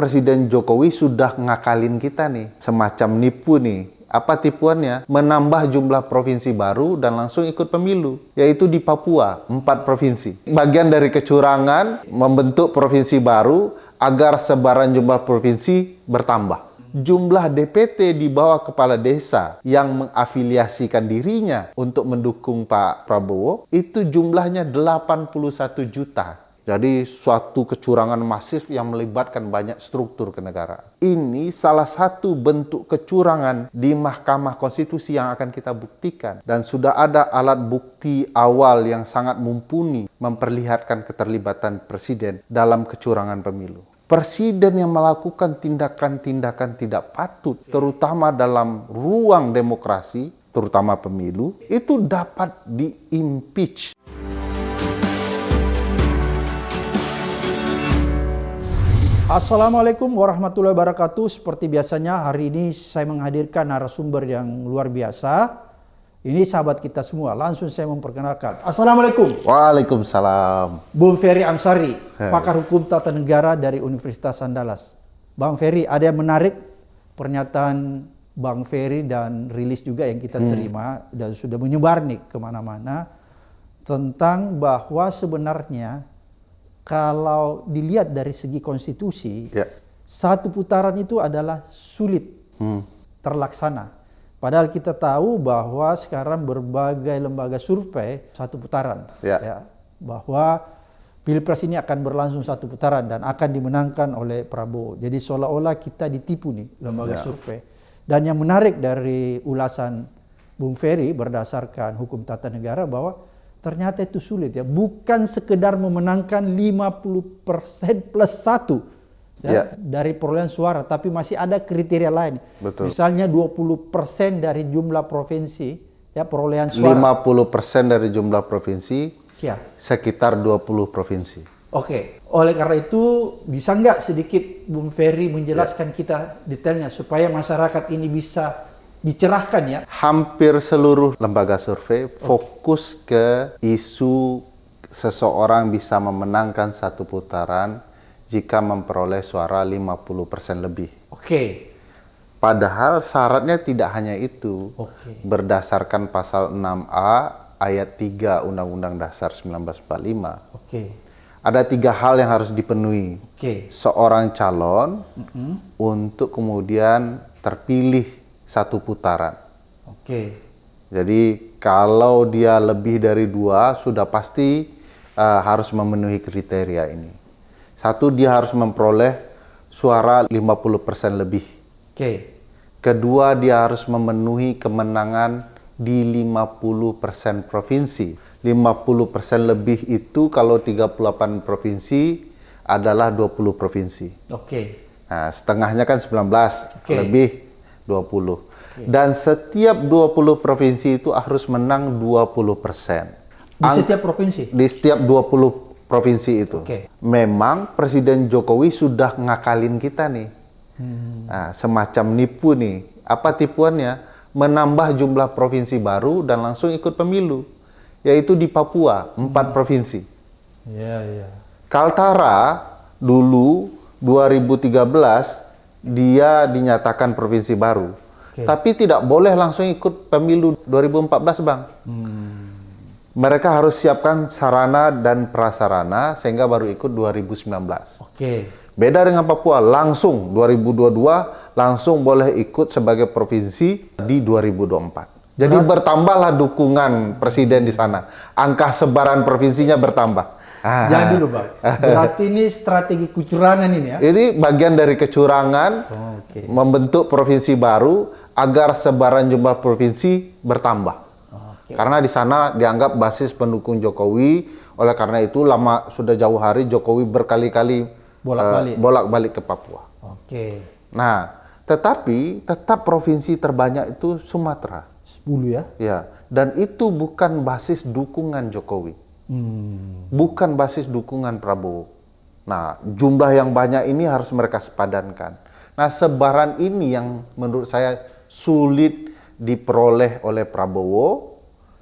Presiden Jokowi sudah ngakalin kita nih, semacam nipu nih. Apa tipuannya? Menambah jumlah provinsi baru dan langsung ikut pemilu, yaitu di Papua, 4 provinsi. Bagian dari kecurangan membentuk provinsi baru agar sebaran jumlah provinsi bertambah. Jumlah DPT di bawah kepala desa yang mengafiliasikan dirinya untuk mendukung Pak Prabowo itu jumlahnya 81 juta. Jadi suatu kecurangan masif yang melibatkan banyak struktur kenegaraan. Ini salah satu bentuk kecurangan di Mahkamah Konstitusi yang akan kita buktikan. Dan sudah ada alat bukti awal yang sangat mumpuni memperlihatkan keterlibatan Presiden dalam kecurangan pemilu. Presiden yang melakukan tindakan-tindakan tidak patut, terutama dalam ruang demokrasi, terutama pemilu, itu dapat di-impeach. Assalamualaikum warahmatullahi wabarakatuh. Seperti biasanya hari ini saya menghadirkan narasumber yang luar biasa. Ini sahabat kita semua. Langsung saya memperkenalkan. Assalamualaikum. Waalaikumsalam. Bung Ferry Amsari, pakar hukum tata negara dari Universitas Andalas. Bang Ferry, ada yang menarik pernyataan Bang Ferry dan rilis juga yang kita terima dan sudah menyebar nih kemana-mana tentang bahwa sebenarnya kalau dilihat dari segi konstitusi, satu putaran itu adalah sulit terlaksana. Padahal kita tahu bahwa sekarang berbagai lembaga survei satu putaran. Bahwa Pilpres ini akan berlangsung satu putaran dan akan dimenangkan oleh Prabowo. Jadi seolah-olah kita ditipu nih lembaga survei. Dan yang menarik dari ulasan Bung Ferry berdasarkan hukum tata negara bahwa ternyata itu sulit ya, bukan sekedar memenangkan 50% plus 1 dari perolehan suara, tapi masih ada kriteria lain. Betul. Misalnya 20% dari jumlah provinsi ya perolehan suara. 50% dari jumlah provinsi, sekitar 20 provinsi. Oke, oleh karena itu bisa nggak sedikit Bung Ferry menjelaskan kita detailnya supaya masyarakat ini bisa dicerahkan ya. Hampir seluruh lembaga survei fokus ke isu seseorang bisa memenangkan satu putaran jika memperoleh suara 50% lebih. Oke. Padahal syaratnya tidak hanya itu. Berdasarkan pasal 6A ayat 3 Undang-Undang Dasar 1945. Ada 3 hal yang harus dipenuhi. Seorang calon untuk kemudian terpilih satu putaran. Jadi kalau dia lebih dari 2 sudah pasti harus memenuhi kriteria ini. Satu, dia harus memperoleh suara 50% lebih. Kedua, dia harus memenuhi kemenangan di 50% provinsi. 50% lebih itu kalau 38 provinsi adalah 20 provinsi. Nah, setengahnya kan 19, lebih 20. Dan setiap 20 provinsi itu harus menang 20%. Di setiap provinsi? Di setiap 20 provinsi itu. Memang Presiden Jokowi sudah ngakalin kita nih. Nah, semacam nipu nih. Apa tipuannya? Menambah jumlah provinsi baru dan langsung ikut pemilu. Yaitu di Papua, 4 provinsi. Kaltara dulu 2013 dia dinyatakan provinsi baru. Tapi tidak boleh langsung ikut pemilu 2014, Bang. Mereka harus siapkan sarana dan prasarana sehingga baru ikut 2019. Beda dengan Papua, langsung 2022 langsung boleh ikut sebagai provinsi di 2024. Jadi bertambahlah dukungan presiden di sana. Angka sebaran provinsinya bertambah. Jangan dulu, Bang. Berarti ini strategi kecurangan ini ya? Ini bagian dari kecurangan membentuk provinsi baru agar sebaran jumlah provinsi bertambah. Karena di sana dianggap basis pendukung Jokowi. Oleh karena itu sudah jauh hari Jokowi berkali-kali bolak-balik ke Papua. Nah, tetapi tetap provinsi terbanyak itu Sumatera. 10 ya? Ya, dan itu bukan basis dukungan Jokowi. Bukan basis dukungan Prabowo. Nah, jumlah yang banyak ini harus mereka sepadankan. Nah, sebaran ini yang menurut saya sulit diperoleh oleh Prabowo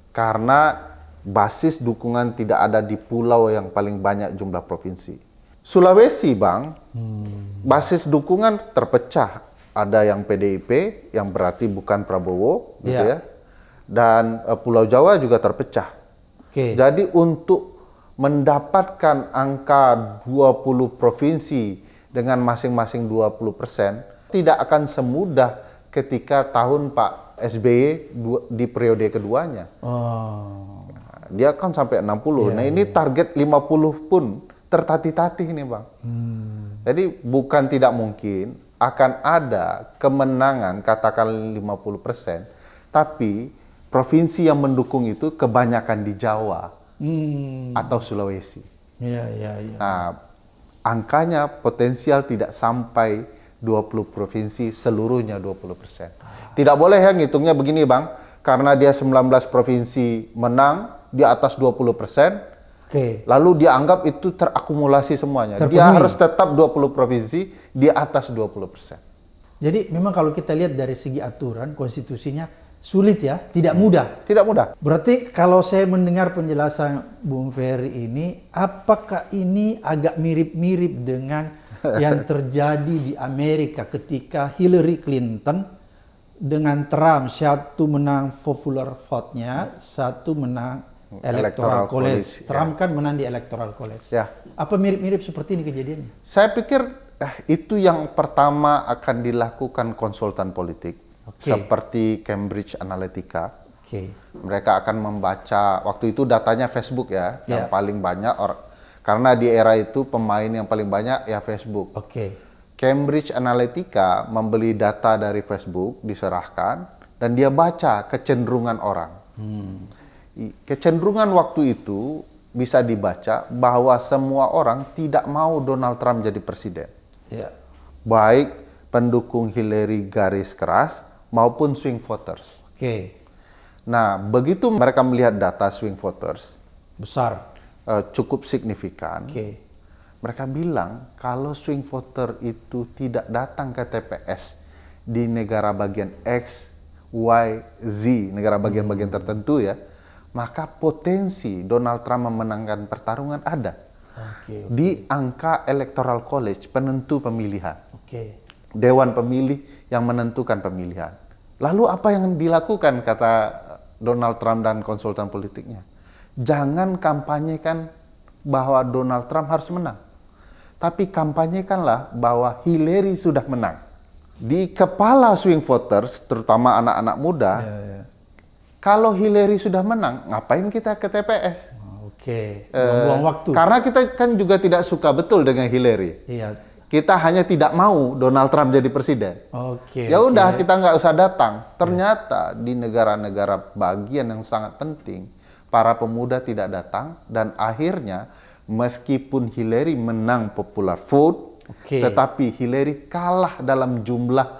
karena basis dukungan tidak ada di pulau yang paling banyak jumlah provinsi. Sulawesi, Bang, basis dukungan terpecah. Ada yang PDIP, yang berarti bukan Prabowo, gitu ya. Dan Pulau Jawa juga terpecah. Jadi untuk mendapatkan angka 20 provinsi dengan masing-masing 20%, tidak akan semudah ketika tahun Pak SBY di periode keduanya. Dia kan sampai 60. Nah ini target 50 pun tertatih-tatih nih, Bang. Jadi bukan tidak mungkin akan ada kemenangan katakan 50%, tapi provinsi yang mendukung itu kebanyakan di Jawa atau Sulawesi. Nah, angkanya potensial tidak sampai 20 provinsi seluruhnya 20%. Tidak boleh yang ngitungnya begini, Bang, karena dia 19 provinsi menang di atas 20%, lalu dia anggap itu terakumulasi semuanya. Terpenuhi. Dia harus tetap 20 provinsi di atas 20%. Jadi memang kalau kita lihat dari segi aturan konstitusinya sulit ya, tidak mudah. Tidak mudah. Berarti kalau saya mendengar penjelasan Bung Ferry ini, apakah ini agak mirip-mirip dengan yang terjadi di Amerika ketika Hillary Clinton dengan Trump, satu menang popular vote-nya, satu menang Electoral College. Trump kan menang di Electoral College. Apa mirip-mirip seperti ini kejadiannya? Saya pikir itu yang pertama akan dilakukan konsultan politik. Seperti Cambridge Analytica. Mereka akan membaca, waktu itu datanya Facebook ya, yang paling banyak karena di era itu pemain yang paling banyak ya Facebook. Cambridge Analytica membeli data dari Facebook, diserahkan, dan dia baca kecenderungan orang. Kecenderungan waktu itu bisa dibaca bahwa semua orang tidak mau Donald Trump jadi presiden. Baik pendukung Hillary garis keras maupun swing voters. Nah, begitu mereka melihat data swing voters besar, cukup signifikan, mereka bilang kalau swing voter itu tidak datang ke TPS di negara bagian X, Y, Z, negara bagian-bagian tertentu ya, maka potensi Donald Trump memenangkan pertarungan ada di angka Electoral College, penentu pemilihan. Dewan pemilih yang menentukan pemilihan. Lalu apa yang dilakukan, kata Donald Trump dan konsultan politiknya? Jangan kampanyekan bahwa Donald Trump harus menang, tapi kampanyekanlah bahwa Hillary sudah menang. Di kepala swing voters, terutama anak-anak muda, kalau Hillary sudah menang, ngapain kita ke TPS? Buang waktu. Karena kita kan juga tidak suka betul dengan Hillary. Kita hanya tidak mau Donald Trump jadi presiden. Ya udah, kita nggak usah datang. Ternyata di negara-negara bagian yang sangat penting, para pemuda tidak datang, dan akhirnya meskipun Hillary menang popular vote, tetapi Hillary kalah dalam jumlah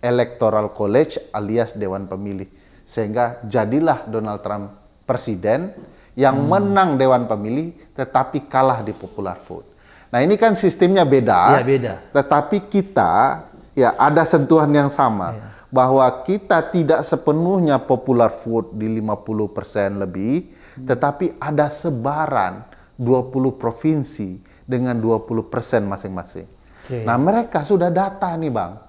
Electoral College alias Dewan Pemilih. Sehingga jadilah Donald Trump presiden yang menang Dewan Pemilih tetapi kalah di popular vote. Nah ini kan sistemnya beda, tetapi kita ya ada sentuhan yang sama, bahwa kita tidak sepenuhnya popular vote di 50% lebih, tetapi ada sebaran 20 provinsi dengan 20% masing-masing. Nah mereka sudah data nih, Bang.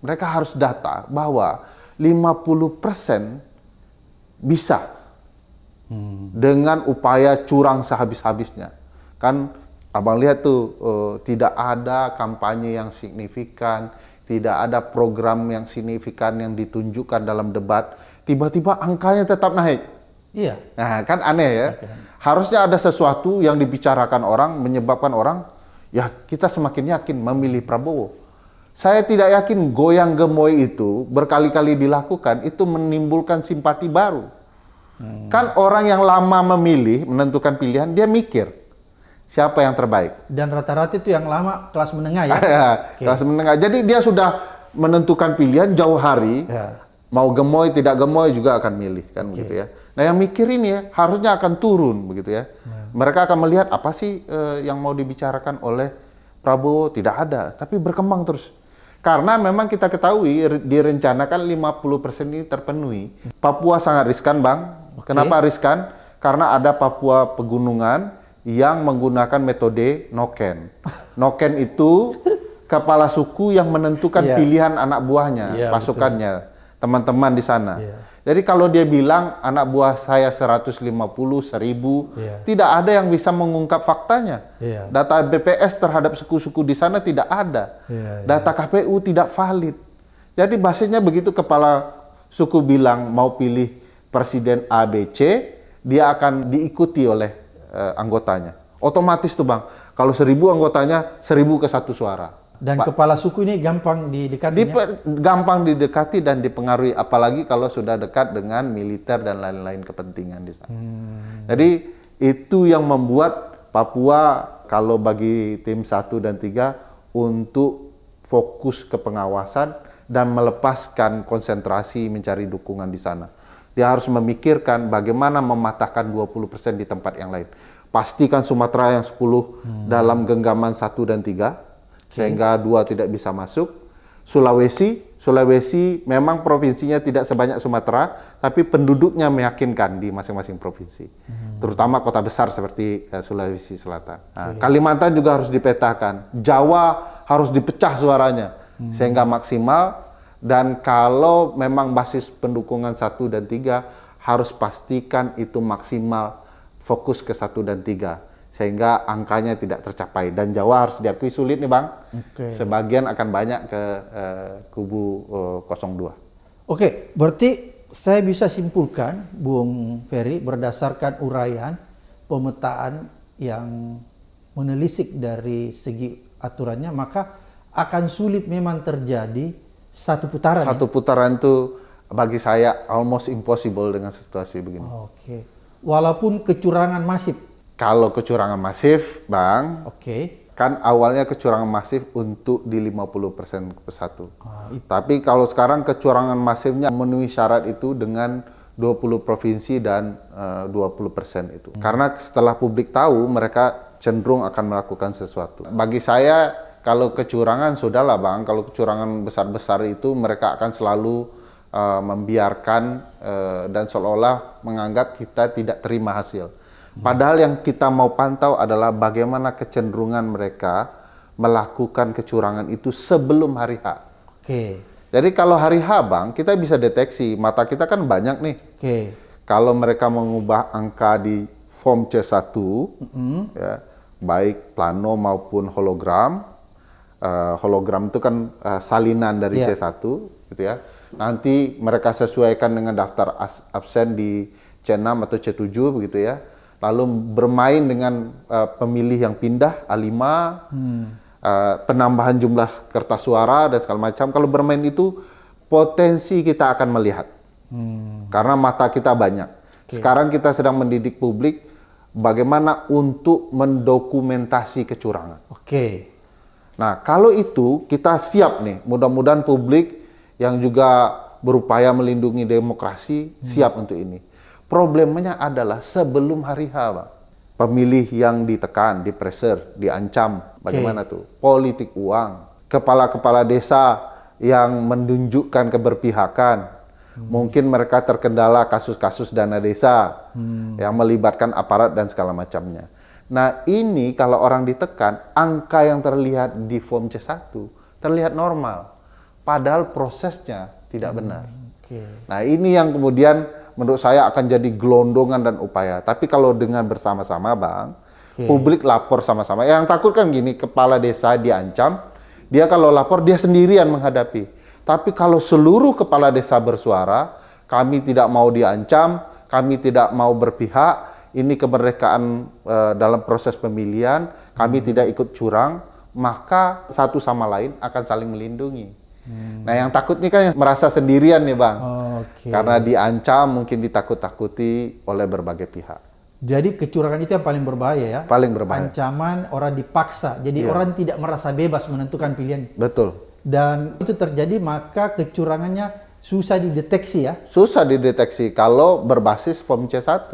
Mereka harus data bahwa 50% bisa dengan upaya curang sehabis-habisnya. Kan Abang lihat tuh, tidak ada kampanye yang signifikan, tidak ada program yang signifikan yang ditunjukkan dalam debat, tiba-tiba angkanya tetap naik. Nah, kan aneh ya. Harusnya ada sesuatu yang dibicarakan orang, menyebabkan orang, ya kita semakin yakin memilih Prabowo. Saya tidak yakin goyang gemoy itu berkali-kali dilakukan, itu menimbulkan simpati baru. Kan orang yang lama memilih, menentukan pilihan, dia mikir siapa yang terbaik. Dan rata-rata itu yang lama kelas menengah ya? Kelas menengah. Jadi dia sudah menentukan pilihan jauh hari, mau gemoy, tidak gemoy juga akan milih, kan begitu ya. Nah yang mikir ini ya, harusnya akan turun begitu ya. Mereka akan melihat apa sih yang mau dibicarakan oleh Prabowo, tidak ada, tapi berkembang terus. Karena memang kita ketahui direncanakan 50% ini terpenuhi. Papua sangat riskan, Bang. Kenapa riskan? Karena ada Papua pegunungan yang menggunakan metode noken. Noken itu kepala suku yang menentukan Iya. pilihan anak buahnya, Iya, pasukannya, teman-teman di sana. Iya. Jadi kalau dia bilang anak buah saya 150, 1000, Iya. tidak ada yang bisa mengungkap faktanya. Iya. Data BPS terhadap suku-suku di sana tidak ada. Iya, iya. Data KPU tidak valid. Jadi basisnya begitu kepala suku bilang mau pilih presiden ABC, dia akan diikuti oleh anggotanya. Otomatis tuh Bang, kalau 1000 anggotanya 1000 ke satu suara. Dan kepala suku ini gampang didekati. Gampang didekati dan dipengaruhi, apalagi kalau sudah dekat dengan militer dan lain-lain kepentingan di sana. Jadi itu yang membuat Papua kalau bagi tim 1 dan 3 untuk fokus ke pengawasan dan melepaskan konsentrasi mencari dukungan di sana. Dia harus memikirkan bagaimana mematahkan 20% di tempat yang lain. Pastikan Sumatera yang 10 dalam genggaman 1 dan 3. Sehingga 2 tidak bisa masuk. Sulawesi memang provinsinya tidak sebanyak Sumatera, tapi penduduknya meyakinkan di masing-masing provinsi. Terutama kota besar seperti Sulawesi Selatan. Nah, Kalimantan juga harus dipetakan. Jawa harus dipecah suaranya sehingga maksimal. Dan kalau memang basis pendukungan 1 dan 3 harus pastikan itu maksimal fokus ke 1 dan 3. Sehingga angkanya tidak tercapai. Dan Jawa harus diakui sulit nih Bang. Sebagian akan banyak ke kubu 02. Oke, berarti saya bisa simpulkan, Bung Ferry, berdasarkan uraian pemetaan yang menelisik dari segi aturannya, maka akan sulit memang terjadi satu putaran. Satu putaran itu bagi saya almost impossible dengan situasi begini. Oke. Walaupun kecurangan masif. Kalau kecurangan masif, Bang, kan awalnya kecurangan masif untuk di 50% ke 1. Tapi kalau sekarang kecurangan masifnya memenuhi syarat itu dengan 20 provinsi dan 20% itu. Karena setelah publik tahu, mereka cenderung akan melakukan sesuatu. Bagi saya, kalau kecurangan sudahlah Bang, kalau kecurangan besar-besar itu mereka akan selalu membiarkan dan seolah-olah menganggap kita tidak terima hasil. Padahal yang kita mau pantau adalah bagaimana kecenderungan mereka melakukan kecurangan itu sebelum hari H. Jadi kalau hari H Bang, kita bisa deteksi, mata kita kan banyak nih. Kalau mereka mengubah angka di form C1, ya, baik plano maupun hologram, hologram itu kan salinan dari C1, gitu ya. Nanti mereka sesuaikan dengan daftar absen di C6 atau C7, begitu ya. Lalu bermain dengan pemilih yang pindah A5, penambahan jumlah kertas suara dan segala macam. Kalau bermain itu potensi kita akan melihat, karena mata kita banyak. Sekarang kita sedang mendidik publik bagaimana untuk mendokumentasi kecurangan. Nah kalau itu kita siap nih, mudah-mudahan publik yang juga berupaya melindungi demokrasi siap untuk ini. Problemnya adalah sebelum hari H, Bang. Pemilih yang ditekan, dipressure, diancam, bagaimana tuh? Politik uang, kepala-kepala desa yang menunjukkan keberpihakan. Mungkin mereka terkendala kasus-kasus dana desa yang melibatkan aparat dan segala macamnya. Nah ini kalau orang ditekan, angka yang terlihat di form C1 terlihat normal. Padahal prosesnya tidak benar. Nah ini yang kemudian menurut saya akan jadi gelondongan dan upaya. Tapi kalau dengan bersama-sama Bang, publik lapor sama-sama. Yang takut kan gini, kepala desa diancam, dia kalau lapor dia sendirian menghadapi. Tapi kalau seluruh kepala desa bersuara, kami tidak mau diancam, kami tidak mau berpihak, ini kemerdekaan dalam proses pemilihan, kami tidak ikut curang, maka satu sama lain akan saling melindungi. Nah yang takut ini kan yang merasa sendirian nih Bang. Karena diancam, mungkin ditakut-takuti oleh berbagai pihak. Jadi kecurangan itu yang paling berbahaya ya? Paling berbahaya. Ancaman orang dipaksa, jadi orang tidak merasa bebas menentukan pilihan. Betul. Dan itu terjadi maka kecurangannya susah dideteksi ya? Susah dideteksi kalau berbasis form C1.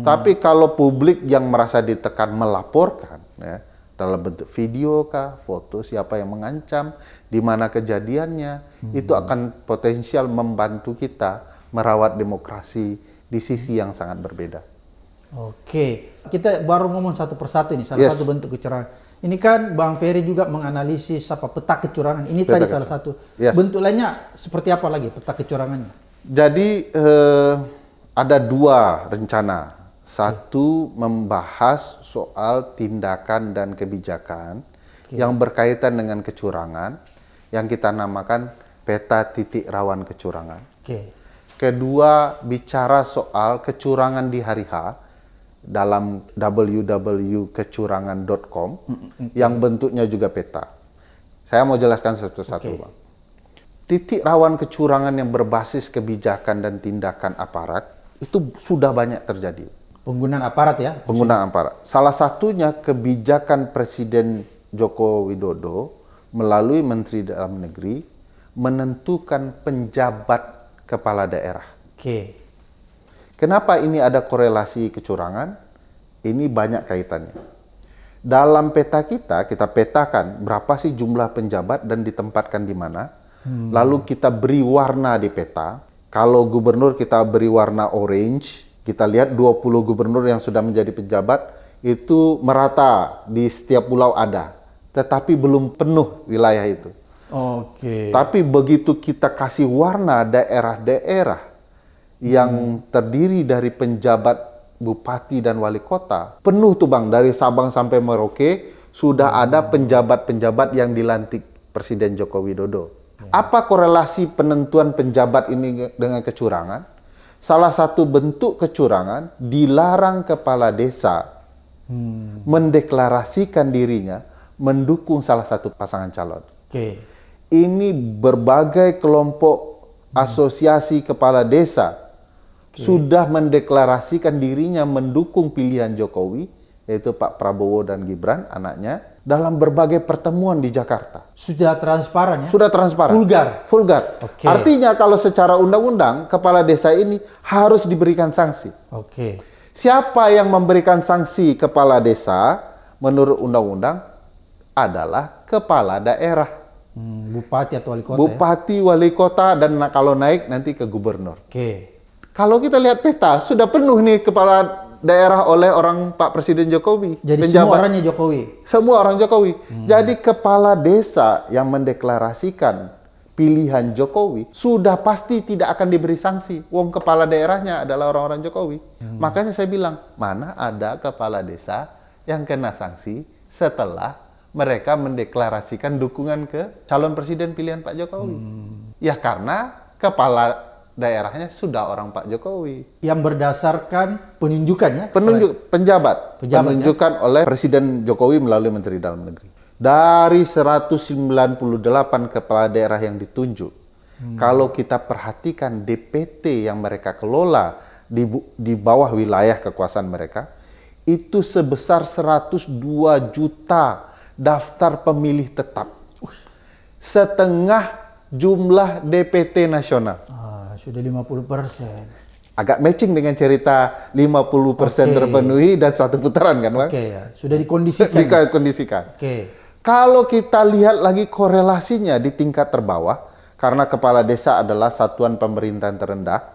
Tapi kalau publik yang merasa ditekan melaporkan, ya, dalam bentuk video kah, foto siapa yang mengancam, di mana kejadiannya, itu akan potensial membantu kita merawat demokrasi di sisi yang sangat berbeda. Oke, kita baru ngomong satu persatu ini, salah satu bentuk kecurangan. Ini kan Bang Ferry juga menganalisis apa peta kecurangan. Ini tadi salah satu. Bentuk lainnya seperti apa lagi peta kecurangannya? Jadi ada dua rencana. Satu membahas soal tindakan dan kebijakan yang berkaitan dengan kecurangan yang kita namakan peta titik rawan kecurangan. Kedua, bicara soal kecurangan di hari H dalam www.kecurangan.com yang bentuknya juga peta. Saya mau jelaskan satu-satu, Bang. Titik rawan kecurangan yang berbasis kebijakan dan tindakan aparat itu sudah banyak terjadi. Penggunaan aparat ya? Penggunaan aparat. Salah satunya kebijakan Presiden Joko Widodo melalui Menteri Dalam Negeri menentukan penjabat kepala daerah. Kenapa ini ada korelasi kecurangan? Ini banyak kaitannya. Dalam peta kita petakan berapa sih jumlah penjabat dan ditempatkan di mana. Lalu kita beri warna di peta. Kalau gubernur kita beri warna orange. Kita lihat 20 gubernur yang sudah menjadi pejabat itu merata di setiap pulau ada. Tetapi belum penuh wilayah itu. Tapi begitu kita kasih warna daerah-daerah yang terdiri dari penjabat bupati dan wali kota, penuh tuh Bang, dari Sabang sampai Merauke sudah ada penjabat-penjabat yang dilantik Presiden Joko Widodo. Apa korelasi penentuan penjabat ini dengan kecurangan? Salah satu bentuk kecurangan, dilarang kepala desa mendeklarasikan dirinya mendukung salah satu pasangan calon. Ini berbagai kelompok asosiasi kepala desa sudah mendeklarasikan dirinya mendukung pilihan Jokowi, yaitu Pak Prabowo dan Gibran, anaknya, dalam berbagai pertemuan di Jakarta. Sudah transparan ya? Sudah transparan. Vulgar. Artinya kalau secara undang-undang, kepala desa ini harus diberikan sanksi. Siapa yang memberikan sanksi kepala desa menurut undang-undang adalah kepala daerah. Bupati atau wali kota. Bupati, wali kota, dan kalau naik nanti ke gubernur. Kalau kita lihat peta, sudah penuh nih kepala daerah oleh orang Pak Presiden Jokowi. Jadi semua orangnya Jokowi? Semua orang Jokowi. Jadi kepala desa yang mendeklarasikan pilihan Jokowi sudah pasti tidak akan diberi sanksi. Wong kepala daerahnya adalah orang-orang Jokowi. Makanya saya bilang, mana ada kepala desa yang kena sanksi setelah mereka mendeklarasikan dukungan ke calon presiden pilihan Pak Jokowi. Ya karena kepala daerahnya sudah orang Pak Jokowi. Yang berdasarkan penunjukan ya? Penjabat penunjukan oleh Presiden Jokowi melalui Menteri Dalam Negeri. Dari 198 kepala daerah yang ditunjuk, kalau kita perhatikan DPT yang mereka kelola di bawah wilayah kekuasaan mereka, itu sebesar 102 juta daftar pemilih tetap. Setengah jumlah DPT nasional. Sudah 50%. Agak matching dengan cerita 50% terpenuhi dan satu putaran kan, Bang? Sudah dikondisikan. Dikondisikan. Kalau kita lihat lagi korelasinya di tingkat terbawah, karena kepala desa adalah satuan pemerintahan terendah,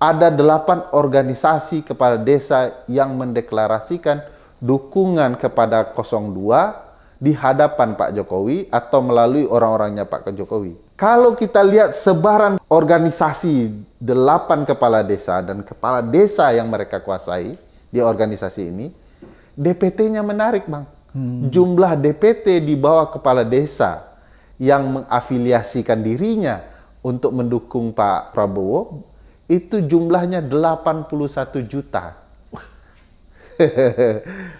ada 8 organisasi kepala desa yang mendeklarasikan dukungan kepada 02 di hadapan Pak Jokowi atau melalui orang-orangnya Pak Jokowi. Kalau kita lihat sebaran organisasi 8 kepala desa dan kepala desa yang mereka kuasai di organisasi ini, DPT-nya menarik, Bang. Jumlah DPT di bawah kepala desa yang mengafiliasikan dirinya untuk mendukung Pak Prabowo, itu jumlahnya 81 juta.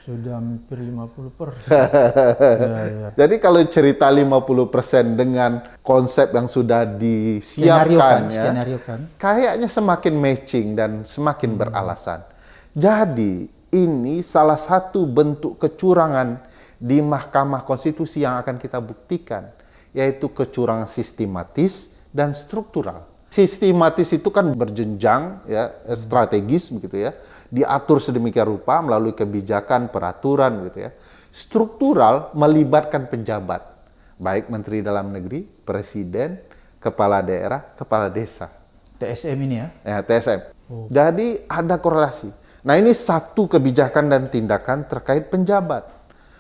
Sudah hampir 50%. Jadi kalau cerita 50% dengan konsep yang sudah disiapkan, kayaknya semakin matching dan semakin beralasan. Jadi ini salah satu bentuk kecurangan di Mahkamah Konstitusi yang akan kita buktikan, yaitu kecurangan sistematis dan struktural. Sistematis itu kan berjenjang, ya, strategis begitu ya, diatur sedemikian rupa melalui kebijakan, peraturan gitu ya. Struktural melibatkan penjabat, baik Menteri Dalam Negeri, Presiden, Kepala Daerah, Kepala Desa. TSM ini ya? Ya, TSM. Jadi ada korelasi. Nah, ini satu kebijakan dan tindakan terkait penjabat.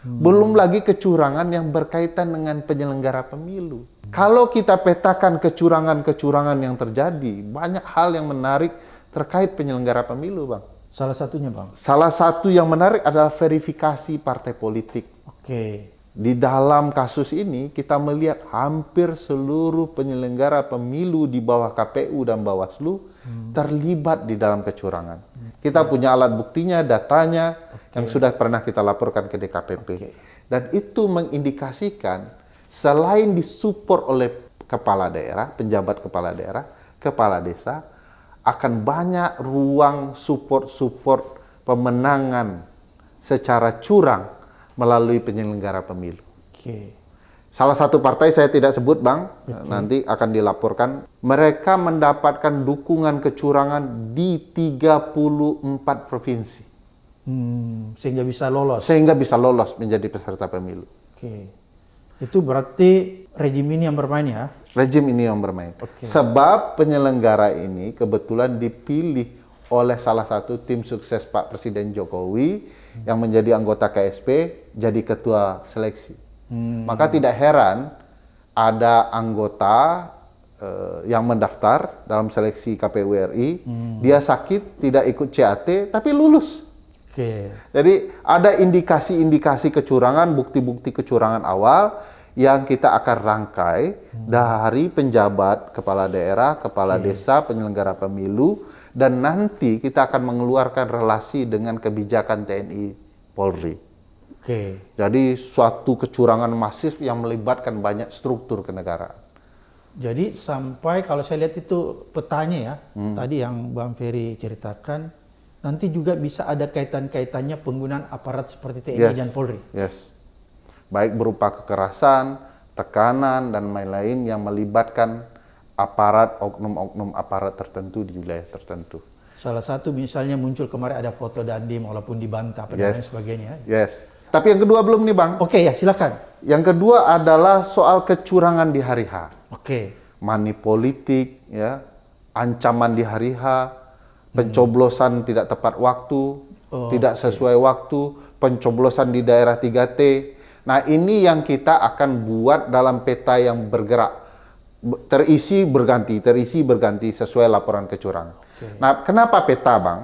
Belum lagi kecurangan yang berkaitan dengan penyelenggara pemilu. Kalau kita petakan kecurangan-kecurangan yang terjadi, banyak hal yang menarik terkait penyelenggara pemilu, Bang. Salah satunya, Bang. Salah satu yang menarik adalah verifikasi partai politik. Oke. Di dalam kasus ini, kita melihat hampir seluruh penyelenggara pemilu di bawah KPU dan Bawaslu terlibat di dalam kecurangan. Kita punya alat buktinya, datanya, yang sudah pernah kita laporkan ke DKPP. Dan itu mengindikasikan, selain disupport oleh kepala daerah, penjabat kepala daerah, kepala desa, akan banyak ruang support pemenangan secara curang melalui penyelenggara pemilu. Oke. Salah satu partai saya tidak sebut, Bang, nanti akan dilaporkan. Mereka mendapatkan dukungan kecurangan di 34 provinsi. Sehingga bisa lolos. Sehingga bisa lolos menjadi peserta pemilu. Oke. Itu berarti rejim ini yang bermain ya? Rejim ini yang bermain. Sebab penyelenggara ini kebetulan dipilih oleh salah satu tim sukses Pak Presiden Jokowi yang menjadi anggota KSP jadi ketua seleksi. Maka tidak heran ada anggota yang mendaftar dalam seleksi KPU RI, dia sakit, tidak ikut CAT, tapi lulus. Jadi ada indikasi-indikasi kecurangan, bukti-bukti kecurangan awal yang kita akan rangkai dari penjabat, kepala daerah, kepala desa, penyelenggara pemilu, dan nanti kita akan mengeluarkan relasi dengan kebijakan TNI Polri. Jadi suatu kecurangan masif yang melibatkan banyak struktur kenegaraan. Jadi sampai kalau saya lihat itu petanya ya, tadi yang Bang Ferry ceritakan, nanti juga bisa ada kaitan-kaitannya penggunaan aparat seperti TNI dan Polri. Baik berupa kekerasan, tekanan, dan lain-lain yang melibatkan aparat, oknum-oknum aparat tertentu di wilayah tertentu. Salah satu misalnya muncul kemarin ada foto Dandim walaupun dibantah dan lain sebagainya. Tapi yang kedua belum nih, Bang. Ya silakan. Yang kedua adalah soal kecurangan di hari H. Money politik, ya, ancaman di hari H, pencoblosan tidak tepat waktu, tidak sesuai waktu, pencoblosan di daerah 3T. Nah, ini yang kita akan buat dalam peta yang bergerak. Terisi berganti sesuai laporan kecurangan. Nah, kenapa peta, Bang?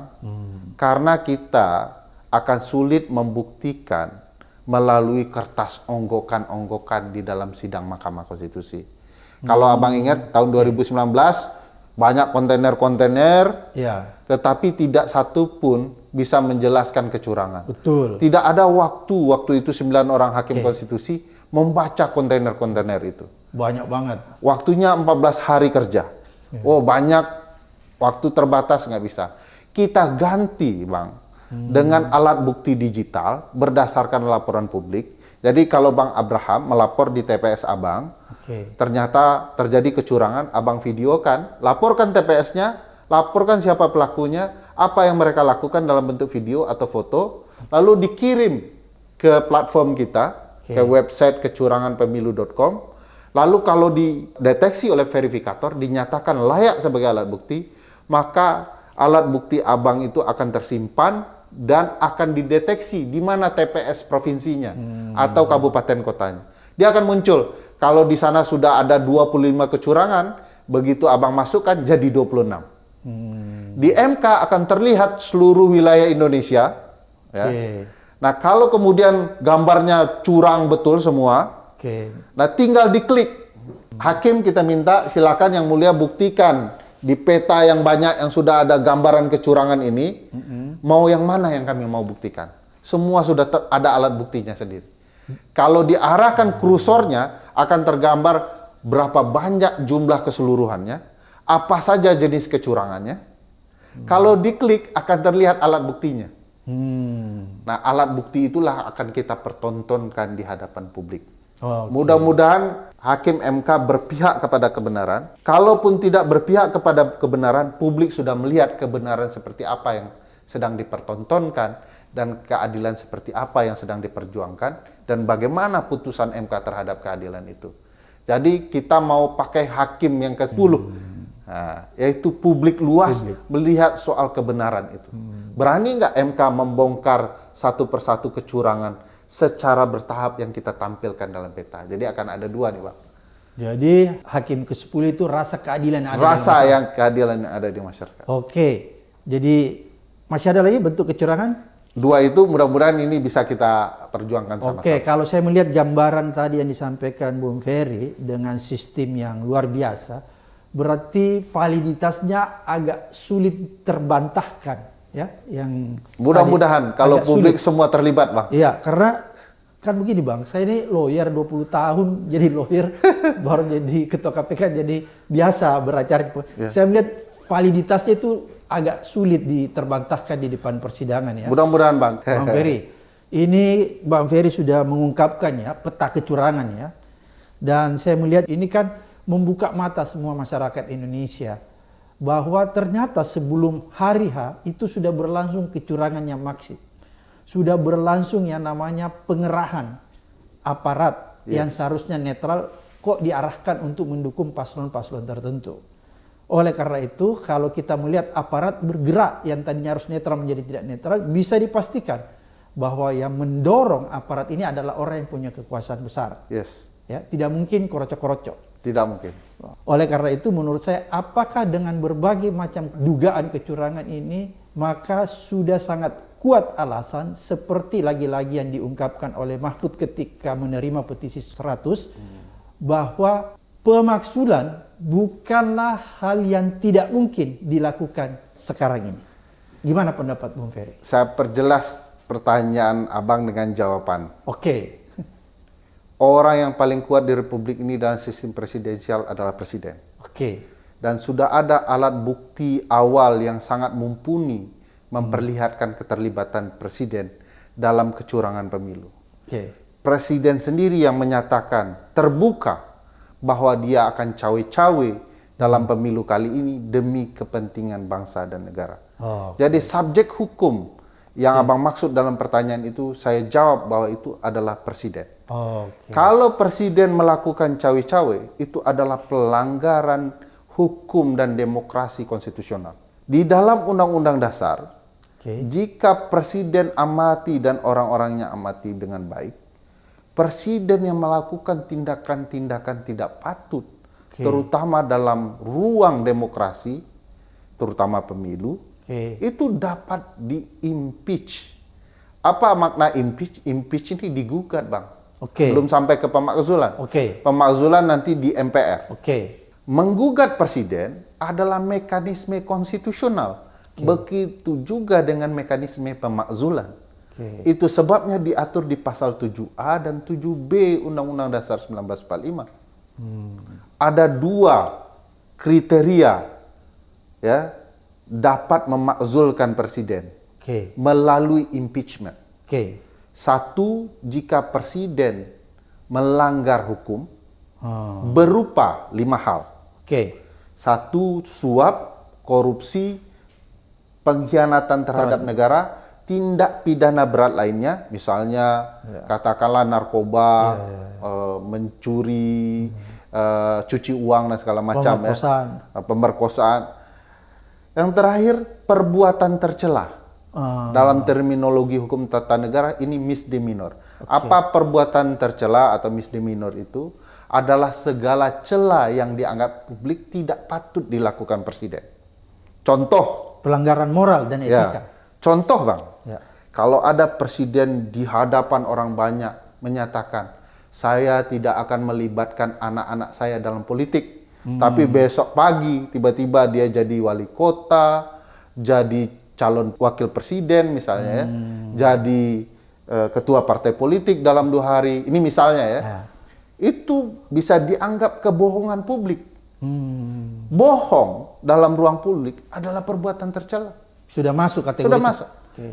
Karena kita akan sulit membuktikan melalui kertas onggokan-onggokan di dalam sidang Mahkamah Konstitusi. Kalau Abang ingat, tahun 2019, banyak kontainer-kontainer, tetapi tidak satu pun bisa menjelaskan kecurangan. Tidak ada waktu itu 9 orang hakim konstitusi membaca kontainer-kontainer itu. Banyak banget. Waktunya 14 hari kerja. Banyak, waktu terbatas nggak bisa. Kita ganti, Bang, dengan alat bukti digital berdasarkan laporan publik. Jadi kalau Bang Abraham melapor di TPS Abang, ternyata terjadi kecurangan, Abang videokan, laporkan TPS-nya, laporkan siapa pelakunya, apa yang mereka lakukan dalam bentuk video atau foto, lalu dikirim ke platform kita, ke website kecuranganpemilu.com. Lalu kalau dideteksi oleh verifikator, dinyatakan layak sebagai alat bukti, maka alat bukti Abang itu akan tersimpan dan akan dideteksi di mana TPS provinsinya atau kabupaten kotanya. Dia akan muncul. Kalau di sana sudah ada 25 kecurangan, begitu Abang masukkan jadi 26. Di MK akan terlihat seluruh wilayah Indonesia. Nah, kalau kemudian gambarnya curang betul semua, nah tinggal diklik. Hakim kita minta silakan yang mulia buktikan di peta yang banyak yang sudah ada gambaran kecurangan ini, mau yang mana yang kami mau buktikan. Semua sudah ada alat buktinya sendiri. Kalau diarahkan kursornya akan tergambar berapa banyak jumlah keseluruhannya, apa saja jenis kecurangannya. Kalau diklik akan terlihat alat buktinya. Nah, alat bukti itulah akan kita pertontonkan di hadapan publik. Mudah-mudahan Hakim MK berpihak kepada kebenaran. Kalaupun tidak berpihak kepada kebenaran, publik sudah melihat kebenaran seperti apa yang sedang dipertontonkan dan keadilan seperti apa yang sedang diperjuangkan dan bagaimana putusan MK terhadap keadilan itu. Jadi kita mau pakai hakim yang ke-10. Nah, yaitu publik luas melihat soal kebenaran itu. Berani nggak MK membongkar satu persatu kecurangan secara bertahap yang kita tampilkan dalam peta? Jadi akan ada dua nih, Bang. Jadi hakim ke-10 itu rasa keadilan yang ada Rasa yang keadilan yang ada di masyarakat. Oke. Jadi masih ada lagi bentuk kecurangan? Dua itu mudah-mudahan ini bisa kita perjuangkan sama-sama. Oke, kalau saya melihat gambaran tadi yang disampaikan Bung Ferry dengan sistem yang luar biasa, berarti validitasnya agak sulit terbantahkan, ya. Yang Mudah-mudahan kalau publik semua terlibat, Bang. Iya, karena kan begini, Bang, saya ini lawyer 20 tahun jadi lawyer, baru jadi ketua KPK jadi biasa beracara. Saya melihat validitasnya itu agak sulit diterbantahkan di depan persidangan, ya. Mudah-mudahan, Bang. Bang Ferry, ini Bang Ferry sudah mengungkapkan ya peta kecurangan, ya. Dan saya melihat ini kan membuka mata semua masyarakat Indonesia bahwa ternyata sebelum hari H itu sudah berlangsung kecurangan yang maksud. Sudah berlangsung yang namanya pengerahan aparat yang seharusnya netral kok diarahkan untuk mendukung paslon-paslon tertentu. Oleh karena itu, kalau kita melihat aparat bergerak yang tadinya harus netral menjadi tidak netral, bisa dipastikan bahwa yang mendorong aparat ini adalah orang yang punya kekuasaan besar. Yes. Ya, tidak mungkin korocok-korocok. Tidak mungkin. Oleh karena itu, menurut saya, apakah dengan berbagai macam dugaan kecurangan ini, maka sudah sangat kuat alasan seperti lagi-lagi yang diungkapkan oleh Mahfud ketika menerima petisi 100, bahwa pemakzulan bukanlah hal yang tidak mungkin dilakukan sekarang ini. Gimana pendapat Bung Ferry? Saya perjelas pertanyaan Abang dengan jawaban. Oke. Orang yang paling kuat di Republik ini dalam sistem presidensial adalah Presiden. Oke. Dan sudah ada alat bukti awal yang sangat mumpuni memperlihatkan keterlibatan Presiden dalam kecurangan pemilu. Oke. Presiden sendiri yang menyatakan terbuka bahwa dia akan cawe-cawe dalam pemilu kali ini demi kepentingan bangsa dan negara. Jadi subjek hukum yang Abang maksud dalam pertanyaan itu, saya jawab bahwa itu adalah Presiden. Kalau Presiden melakukan cawe-cawe, itu adalah pelanggaran hukum dan demokrasi konstitusional. Di dalam Undang-Undang Dasar, jika Presiden amati dan orang-orangnya amati dengan baik, Presiden yang melakukan tindakan-tindakan tidak patut, terutama dalam ruang demokrasi, terutama pemilu, itu dapat di-impeach. Apa makna impeach? Impeach ini digugat, Bang. Belum sampai ke pemakzulan. Pemakzulan nanti di MPR. Menggugat Presiden adalah mekanisme konstitusional. Begitu juga dengan mekanisme pemakzulan. Itu sebabnya diatur di pasal 7A dan 7B Undang-Undang Dasar 1945. Ada dua kriteria ya dapat memakzulkan Presiden melalui impeachment. Satu, jika Presiden melanggar hukum berupa 5 hal. Satu, suap, korupsi, pengkhianatan terhadap negara, tindak pidana berat lainnya, misalnya katakanlah narkoba, mencuri, cuci uang dan segala macam, pemerkosaan. Yang terakhir, perbuatan tercela. Dalam terminologi hukum tata negara ini misdemeanor. Apa perbuatan tercela atau misdemeanor itu? Adalah segala cela yang dianggap publik tidak patut dilakukan Presiden. Contoh, pelanggaran moral dan etika. Contoh, Bang, kalau ada Presiden di hadapan orang banyak menyatakan, saya tidak akan melibatkan anak-anak saya dalam politik, tapi besok pagi tiba-tiba dia jadi wali kota, jadi calon wakil presiden misalnya, jadi ketua partai politik dalam 2 hari, ini misalnya itu bisa dianggap kebohongan publik. Bohong dalam ruang publik adalah perbuatan tercela. Sudah masuk kategori Sudah masuk.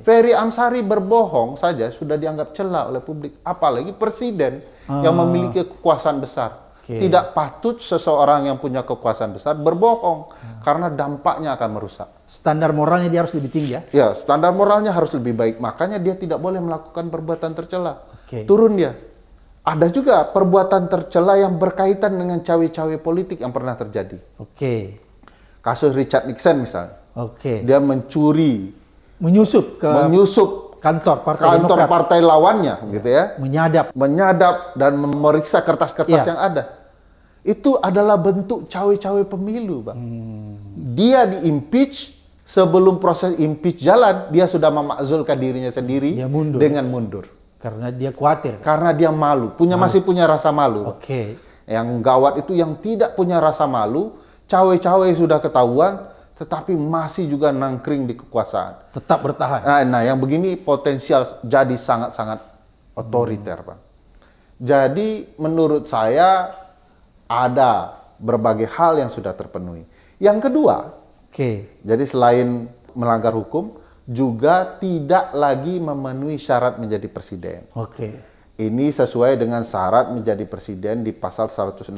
Ferry Amsari berbohong saja sudah dianggap cela oleh publik. Apalagi Presiden yang memiliki kekuasaan besar. Tidak patut seseorang yang punya kekuasaan besar berbohong. Karena dampaknya akan merusak. Standar moralnya dia harus lebih tinggi, ya? Ya, standar moralnya harus lebih baik. Makanya dia tidak boleh melakukan perbuatan tercela. Turun dia. Ada juga perbuatan tercela yang berkaitan dengan cawe-cawe politik yang pernah terjadi. Kasus Richard Nixon misalnya. Oke. Dia mencuri, Menyusup ke menyusup kantor Partai kantor Demokrat. partai lawannya, gitu ya. Menyadap. Dan memeriksa kertas-kertas Iya. yang ada. Itu adalah bentuk cawe-cawe pemilu, Bang. Dia di-impeach, sebelum proses impeach jalan, dia sudah memakzulkan dirinya sendiri Dia mundur. dengan mundur. Karena dia khawatir. Karena dia malu, masih punya rasa malu. Oke. Yang gawat itu yang tidak punya rasa malu, cawe-cawe sudah ketahuan, tetapi masih juga nangkring di kekuasaan. Tetap bertahan. Nah, yang begini potensial jadi sangat-sangat otoriter, Bang. Jadi menurut saya ada berbagai hal yang sudah terpenuhi. Yang kedua, Oke. jadi selain melanggar hukum, juga tidak lagi memenuhi syarat menjadi presiden. Oke. Ini sesuai dengan syarat menjadi presiden di pasal 169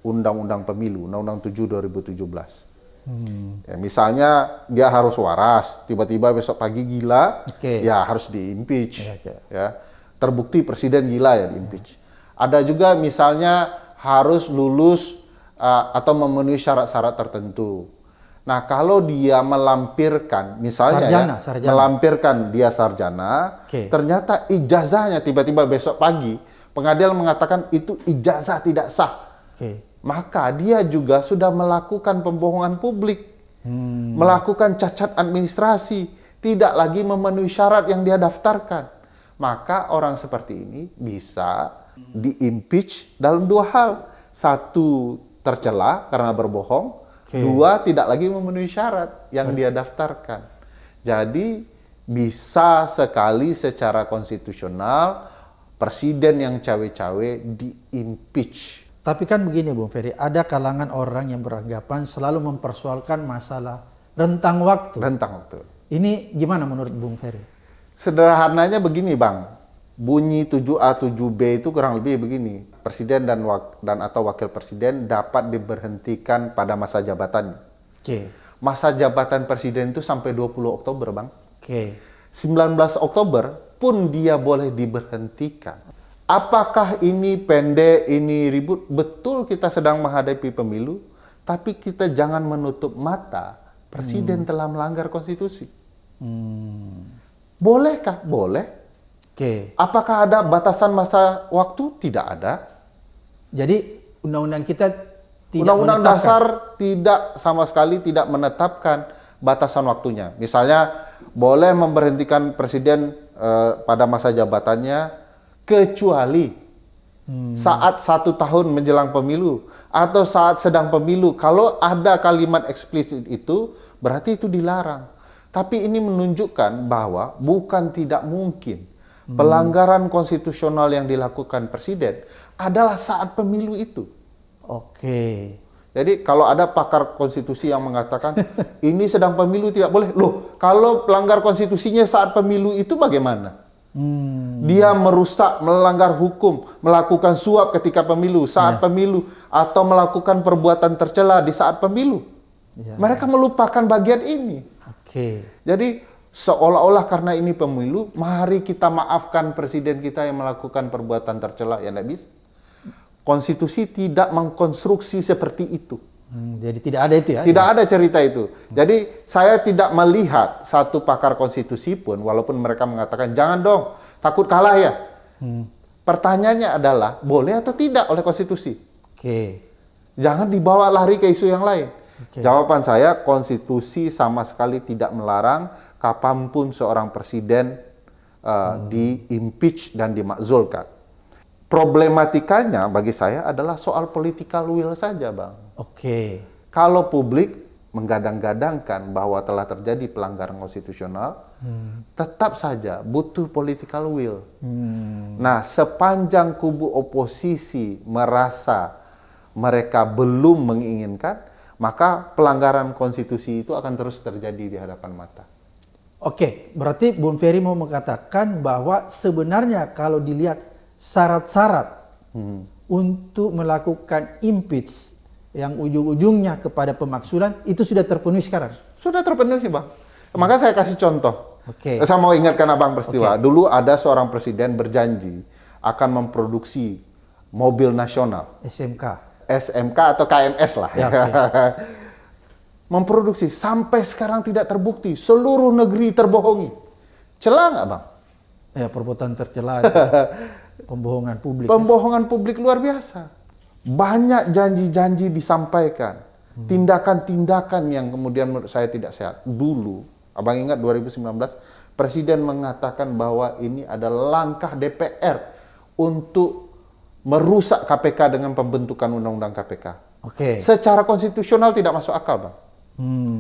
Undang-Undang Pemilu, Undang-Undang 7 2017. Ya, misalnya dia harus waras, tiba-tiba besok pagi gila, Oke. ya harus di-impeach. Ya, oke. Ya, terbukti presiden gila ya di-impeach. Ada juga misalnya harus lulus atau memenuhi syarat-syarat tertentu. Nah, kalau dia melampirkan, misalnya Sarjana. melampirkan dia sarjana, Oke. ternyata ijazahnya tiba-tiba besok pagi, pengadilan mengatakan itu ijazah tidak sah. Oke. Maka dia juga sudah melakukan pembohongan publik, melakukan cacat administrasi, tidak lagi memenuhi syarat yang dia daftarkan. Maka orang seperti ini bisa di-impeach dalam dua hal. Satu, tercela karena berbohong. Oke. Dua, tidak lagi memenuhi syarat yang dia daftarkan. Jadi bisa sekali secara konstitusional presiden yang cawe-cawe di-impeach. Tapi kan begini Bung Ferry, ada kalangan orang yang beranggapan selalu mempersoalkan masalah rentang waktu. Rentang waktu. Ini gimana menurut Bung Ferry? Sederhananya begini, Bang. Bunyi 7A 7B itu kurang lebih begini. Presiden dan atau wakil presiden dapat diberhentikan pada masa jabatannya. Oke. Masa jabatan presiden itu sampai 20 Oktober, Bang. Oke. 19 Oktober pun dia boleh diberhentikan. Apakah ini pendek, ini ribut? Betul kita sedang menghadapi pemilu, tapi kita jangan menutup mata. Presiden telah melanggar konstitusi. Bolehkah? Boleh. Oke. Apakah ada batasan masa waktu? Tidak ada. Jadi undang-undang kita tidak Undang-undang menetapkan. dasar tidak sama sekali tidak menetapkan batasan waktunya. Misalnya boleh memberhentikan presiden pada masa jabatannya kecuali saat 1 tahun menjelang pemilu atau saat sedang pemilu. Kalau ada kalimat eksplisit itu berarti itu dilarang. Tapi ini menunjukkan bahwa bukan tidak mungkin pelanggaran konstitusional yang dilakukan presiden adalah saat pemilu itu. Oke. Jadi kalau ada pakar konstitusi yang mengatakan ini sedang pemilu tidak boleh. Loh, kalau pelanggar konstitusinya saat pemilu itu bagaimana? Dia merusak, melanggar hukum, melakukan suap ketika pemilu, saat pemilu, atau melakukan perbuatan tercela di saat pemilu. Ya. Mereka melupakan bagian ini. Oke. Jadi seolah-olah karena ini pemilu, mari kita maafkan presiden kita yang melakukan perbuatan tercela. Ya, tidak bisa. Konstitusi tidak mengkonstruksi seperti itu. Jadi tidak ada itu ya? Tidak ada cerita itu. Jadi saya tidak melihat satu pakar konstitusi pun, walaupun mereka mengatakan jangan dong, takut kalah ya. Pertanyaannya adalah boleh atau tidak oleh konstitusi? Oke. Jangan dibawa lari ke isu yang lain. Oke. Jawaban saya, konstitusi sama sekali tidak melarang kapanpun seorang presiden di-impeach dan dimakzulkan. Problematikanya bagi saya adalah soal political will saja, Bang. Oke. Kalau publik menggadang-gadangkan bahwa telah terjadi pelanggaran konstitusional, tetap saja butuh political will. Nah, sepanjang kubu oposisi merasa mereka belum menginginkan, maka pelanggaran konstitusi itu akan terus terjadi di hadapan mata. Oke, berarti Bung Ferry mau mengatakan bahwa sebenarnya kalau dilihat syarat-syarat untuk melakukan impeach yang ujung-ujungnya kepada pemaksulan itu sudah terpenuhi sekarang? Sudah terpenuhi, Bang. Maka saya kasih contoh. Oke. Saya mau ingatkan Abang peristiwa. Dulu ada seorang presiden berjanji akan memproduksi mobil nasional. SMK. SMK atau KMS lah. Ya, oke. memproduksi sampai sekarang tidak terbukti, seluruh negeri terbohongi. Celah nggak Bang? Ya, perbuatan tercela itu. Pembohongan publik. Pembohongan publik luar biasa. Banyak janji-janji disampaikan. Tindakan-tindakan yang kemudian menurut saya tidak sehat. Dulu, Abang ingat 2019, Presiden mengatakan bahwa ini adalah langkah DPR untuk merusak KPK dengan pembentukan undang-undang KPK. Oke. Secara konstitusional tidak masuk akal, Bang.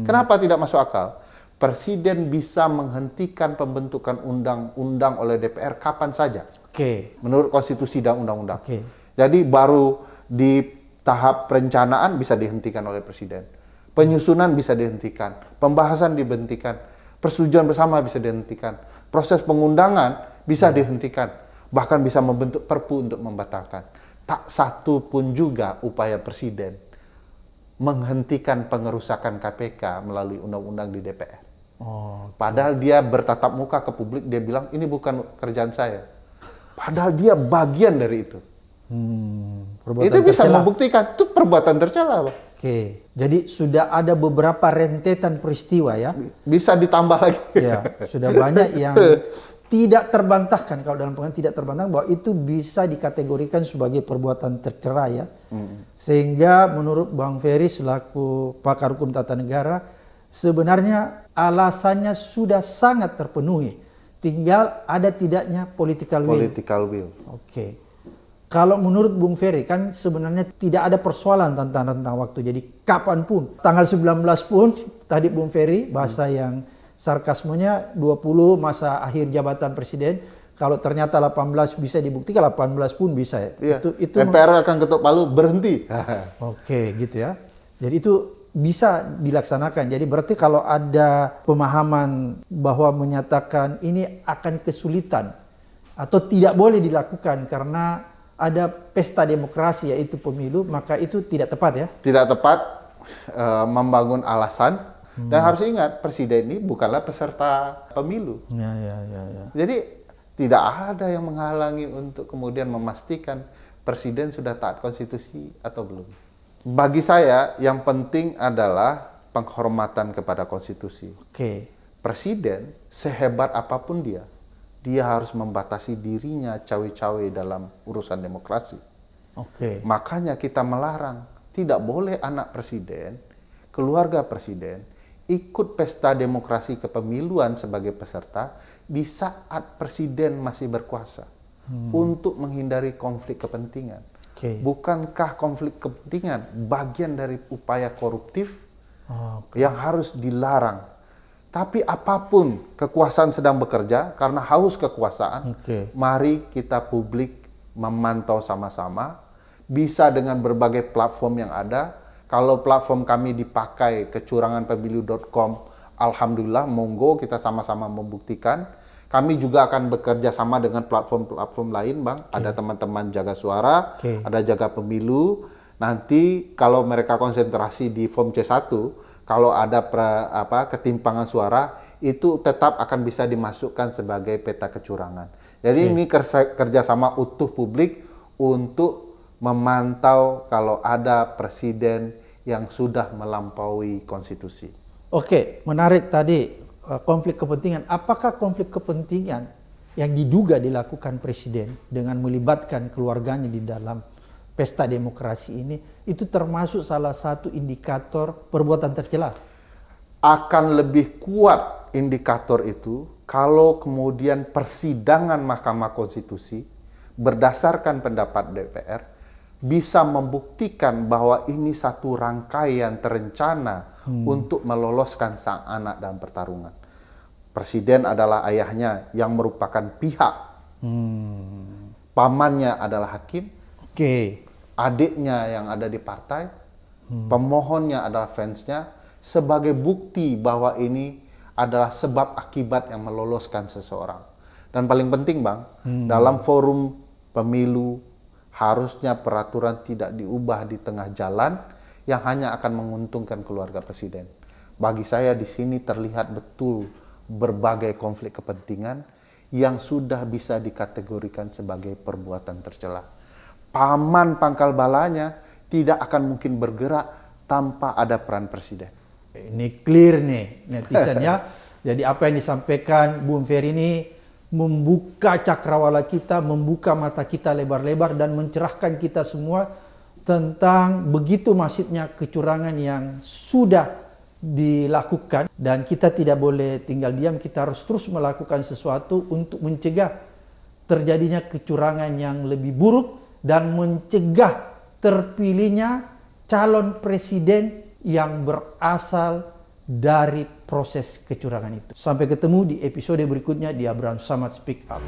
Kenapa tidak masuk akal? Presiden bisa menghentikan pembentukan undang-undang oleh DPR kapan saja. Oke. Menurut konstitusi dan undang-undang. Oke. Jadi baru di tahap perencanaan bisa dihentikan oleh Presiden. Penyusunan bisa dihentikan. Pembahasan dihentikan. Persetujuan bersama bisa dihentikan. Proses pengundangan bisa dihentikan. Bahkan bisa membentuk perpu untuk membatalkan. Tak satu pun juga upaya Presiden menghentikan pengerusakan KPK melalui undang-undang di DPR. Oh, Padahal dia bertatap muka ke publik, dia bilang ini bukan kerjaan saya. Padahal dia bagian dari itu. perbuatan Itu bisa tercela. membuktikan itu perbuatan tercela, Pak. Oke. Jadi sudah ada beberapa rentetan peristiwa ya. Bisa ditambah lagi. Ya, sudah banyak yang tidak terbantahkan, kalau dalam pengertian tidak terbantahkan bahwa itu bisa dikategorikan sebagai perbuatan tercela ya. Sehingga menurut Bang Ferry selaku pakar hukum tata negara, sebenarnya alasannya sudah sangat terpenuhi. Tinggal ada tidaknya political will. Political will. Oke. Kalau menurut Bung Ferry kan sebenarnya tidak ada persoalan tentang waktu. Jadi kapanpun, tanggal 19 pun tadi Bung Ferry bahasa yang sarkasmenya 20 masa akhir jabatan presiden. Kalau ternyata 18 bisa dibuktikan, 18 pun bisa ya. Iya. Itu MPR akan ketuk palu berhenti. Oke, gitu ya. Jadi itu bisa dilaksanakan. Jadi berarti kalau ada pemahaman bahwa menyatakan ini akan kesulitan atau tidak boleh dilakukan karena ada pesta demokrasi yaitu pemilu, maka itu tidak tepat ya? Tidak tepat membangun alasan. Dan harus ingat, Presiden ini bukanlah peserta pemilu. Ya. Jadi tidak ada yang menghalangi untuk kemudian memastikan Presiden sudah taat konstitusi atau belum. Bagi saya yang penting adalah penghormatan kepada konstitusi. Oke. Presiden sehebat apapun dia harus membatasi dirinya cawe-cawe dalam urusan demokrasi. Oke. Makanya kita melarang, tidak boleh anak presiden, keluarga presiden, ikut pesta demokrasi kepemiluan sebagai peserta di saat presiden masih berkuasa untuk menghindari konflik kepentingan. Oke. Bukankah konflik kepentingan bagian dari upaya koruptif Oke. yang harus dilarang? Tapi apapun kekuasaan sedang bekerja karena haus kekuasaan, Oke. mari kita publik memantau sama-sama, bisa dengan berbagai platform yang ada. Kalau platform kami dipakai kecuranganpemilu.com, alhamdulillah, monggo kita sama-sama membuktikan. Kami juga akan bekerja sama dengan platform-platform lain, Bang. Ada teman-teman Jaga Suara, ada Jaga Pemilu. Nanti kalau mereka konsentrasi di form C1, kalau ada ketimpangan suara, itu tetap akan bisa dimasukkan sebagai peta kecurangan. Jadi ini kerjasama utuh publik untuk memantau kalau ada presiden yang sudah melampaui konstitusi. Oke, menarik tadi konflik kepentingan. Apakah konflik kepentingan yang diduga dilakukan presiden dengan melibatkan keluarganya di dalam pesta demokrasi ini itu termasuk salah satu indikator perbuatan tercela? Akan lebih kuat indikator itu kalau kemudian persidangan Mahkamah Konstitusi berdasarkan pendapat DPR bisa membuktikan bahwa ini satu rangkaian terencana untuk meloloskan sang anak dalam pertarungan. Presiden adalah ayahnya yang merupakan pihak. Pamannya adalah hakim. Oke. Adiknya yang ada di partai. Pemohonnya adalah fansnya. Sebagai bukti bahwa ini adalah sebab akibat yang meloloskan seseorang. Dan paling penting, Bang, dalam forum pemilu, harusnya peraturan tidak diubah di tengah jalan yang hanya akan menguntungkan keluarga presiden. Bagi saya di sini terlihat betul berbagai konflik kepentingan yang sudah bisa dikategorikan sebagai perbuatan tercela. Paman pangkal balanya tidak akan mungkin bergerak tanpa ada peran presiden. Ini clear nih netizen ya. Jadi apa yang disampaikan Bung Ferry ini membuka cakrawala kita, membuka mata kita lebar-lebar dan mencerahkan kita semua tentang begitu masifnya kecurangan yang sudah dilakukan, dan kita tidak boleh tinggal diam, kita harus terus melakukan sesuatu untuk mencegah terjadinya kecurangan yang lebih buruk dan mencegah terpilihnya calon presiden yang berasal dari proses kecurangan itu. Sampai ketemu di episode berikutnya di Abraham Samad Speak Up.